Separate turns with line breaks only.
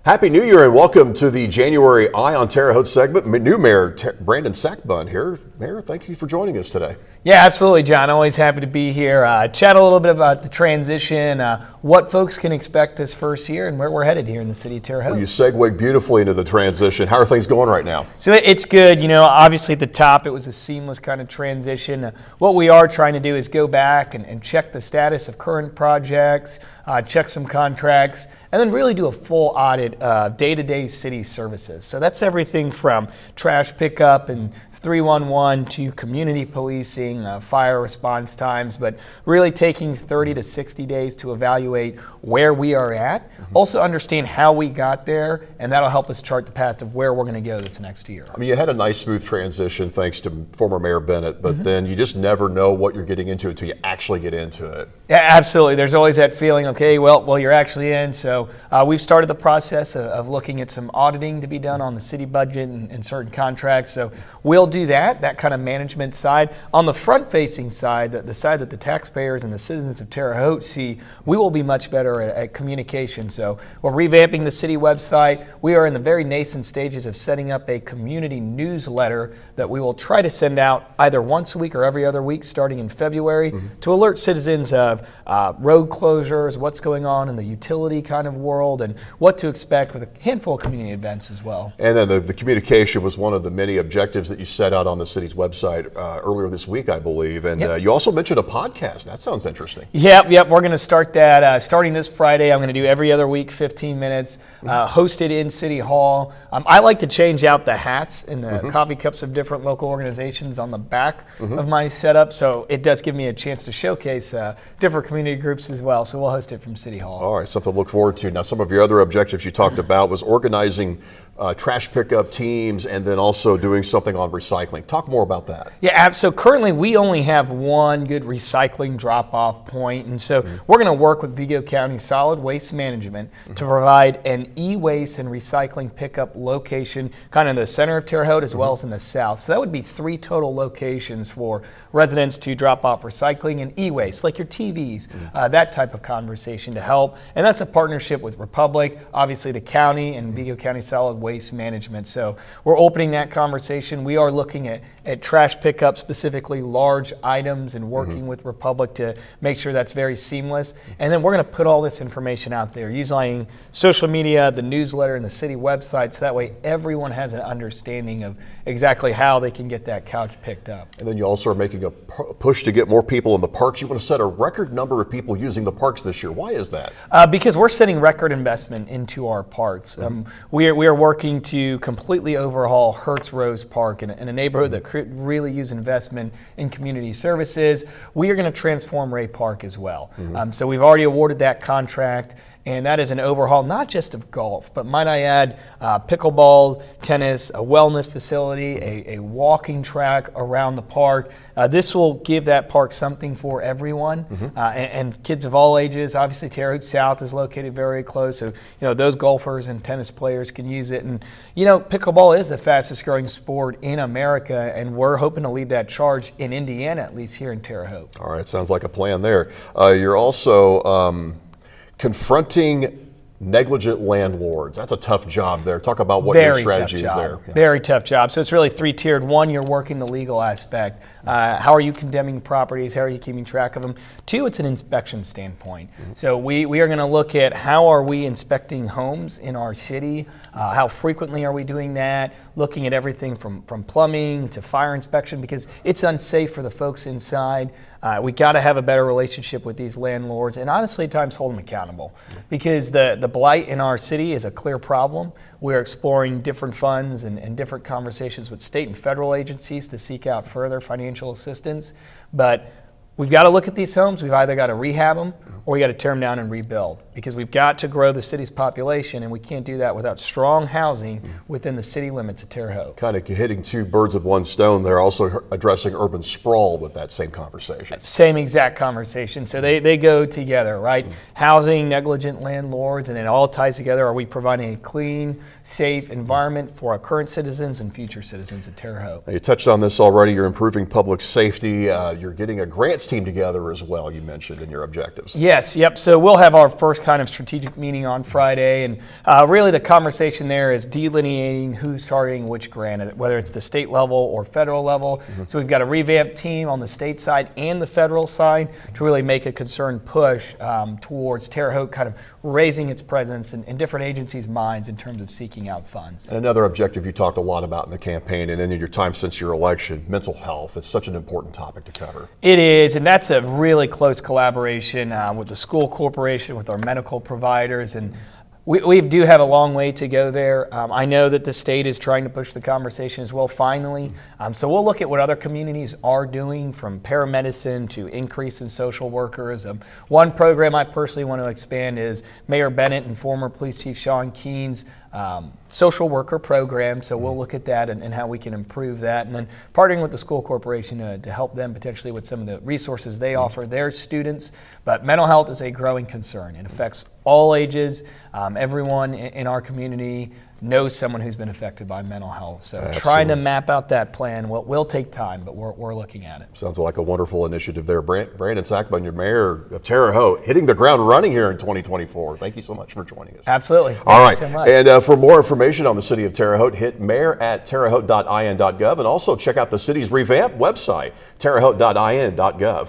Happy New Year and welcome to the January Eye on Terre Haute segment. New Mayor Brandon Sakbun here. Mayor, thank you for joining us today.
Yeah, absolutely, John. Always happy to be here. Chat a little bit about the transition, what folks can expect this first year, and where we're headed here in the city of Terre Haute.
Well, you segued beautifully into the transition. How are things going right now?
So it's good. You know, obviously at the top, it was a seamless kind of transition. What we are trying to do is go back and check the status of current projects, check some contracts, and then really do a full audit of day-to-day city services. So that's everything from trash pickup and 311 to community policing, fire response times, but really taking 30 to 60 days to evaluate where we are at, also understand how we got there, and that'll help us chart the path of where we're going to go this next year.
I mean, you had a nice smooth transition thanks to former Mayor Bennett, but then you just never know what you're getting into until you actually get into it.
Yeah, absolutely. There's always that feeling, okay, well, you're actually in. So we've started the process of looking at some auditing to be done on the city budget and certain contracts. So we'll do that kind of management side. On the front-facing side, the side that the taxpayers and the citizens of Terre Haute see, we will be much better at communication. So we're revamping the city website. We are in the very nascent stages of setting up a community newsletter that we will try to send out either once a week or every other week starting in February to alert citizens of road closures, what's going on in the utility kind of world, and what to expect with a handful of community events as well.
And then the communication was one of the many objectives that you set out on the city's website earlier this week, I believe. And you also mentioned a podcast. That sounds interesting.
Yep. We're going to start that starting this Friday. I'm going to do every other week, 15 minutes, hosted in City Hall. I like to change out the hats and the coffee cups of different local organizations on the back of my setup, so it does give me a chance to showcase different community groups as well. So we'll host it from City Hall.
All right, something to look forward to. Now, some of your other objectives you talked about was organizing trash pickup teams and then also doing something on recycling. Talk more about that.
Yeah, so currently we only have one good recycling drop-off point, and so we're going to work with Vigo County Solid Waste Management to provide an e-waste and recycling pickup location kind of in the center of Terre Haute as well as in the south. So that would be 3 total locations for residents to drop off recycling and e-waste, like your TVs, that type of conversation to help. And that's a partnership with Republic, obviously the county, and Vigo County Solid Waste Management. So we're opening that conversation. We are looking at trash pickup, specifically large items, and working with Republic to make sure that's very seamless. And then we're going to put all this information out there using social media, the newsletter, and the city website, so that way everyone has an understanding of exactly how they can get that couch picked up.
And then you also are making a push to get more people in the parks. You want to set a record number of people using the parks this year. Why is that?
Because we're setting record investment into our parks. We are working to completely overhaul Hertz Rose Park in a neighborhood that could really use investment in community services. We are going to transform Ray Park as well. So we've already awarded that contract, and that is an overhaul not just of golf, but might I add pickleball, tennis, a wellness facility, a walking track around the park. This will give that park something for everyone and kids of all ages. Obviously, Terre Haute South is located very close, so those golfers and tennis players can use it. And pickleball is the fastest growing sport in America, and we're hoping to lead that charge in Indiana, at least here in Terre Haute.
All right, sounds like a plan there. You're also confronting negligent landlords. That's a tough job there. Talk about what your strategy is there.
Yeah. Very tough job. So it's really 3-tiered. 1, you're working the legal aspect. How are you condemning properties? How are you keeping track of them? 2, it's an inspection standpoint. So we are going to look at how are we inspecting homes in our city? How frequently are we doing that? Looking at everything from plumbing to fire inspection, because it's unsafe for the folks inside. We got to have a better relationship with these landlords, and honestly, at times hold them accountable, because the blight in our city is a clear problem. We're exploring different funds and different conversations with state and federal agencies to seek out further financial assistance. But we've got to look at these homes. We've either got to rehab them or we got to tear them down and rebuild, because we've got to grow the city's population, and we can't do that without strong housing within the city limits of Terre Haute.
Kind of hitting 2 birds with 1 stone. They're also addressing urban sprawl with that same conversation.
Same exact conversation. So they go together, right? Housing, negligent landlords, and it all ties together. Are we providing a clean, safe environment for our current citizens and future citizens of Terre Haute?
Now, you touched on this already. You're improving public safety. You're getting a grants team together as well, you mentioned in your objectives.
Yes, yep. So we'll have our first kind of strategic meeting on Friday, and really the conversation there is delineating who's targeting which grant, whether it's the state level or federal level. So we've got a revamped team on the state side and the federal side to really make a concerned push towards Terre Haute kind of raising its presence in different agencies' minds in terms of seeking out funds.
And another objective you talked a lot about in the campaign and in your time since your election, mental health. It's such an important topic to cover.
It is, and that's a really close collaboration with the school corporation, with our medical providers, and we do have a long way to go there. I know that the state is trying to push the conversation as well, finally. So we'll look at what other communities are doing, from paramedicine to increase in social workers. One program I personally want to expand is Mayor Bennett and former Police Chief Sean Keene's social worker program. So we'll look at that and how we can improve that. And then partnering with the school corporation to help them potentially with some of the resources they offer their students. But mental health is a growing concern. It affects all ages. Everyone in our community knows someone who's been affected by mental health. So
Absolutely.
Trying to map out that plan will take time, but we're looking at it.
Sounds like a wonderful initiative there. Brandon Sakbun, your mayor of Terre Haute, hitting the ground running here in 2024. Thank you so much for joining us.
Absolutely.
All right.
Thank you so much.
And for more information on the city of Terre Haute, hit mayor@terrehaute.in.gov and also check out the city's revamped website, terrehaute.in.gov.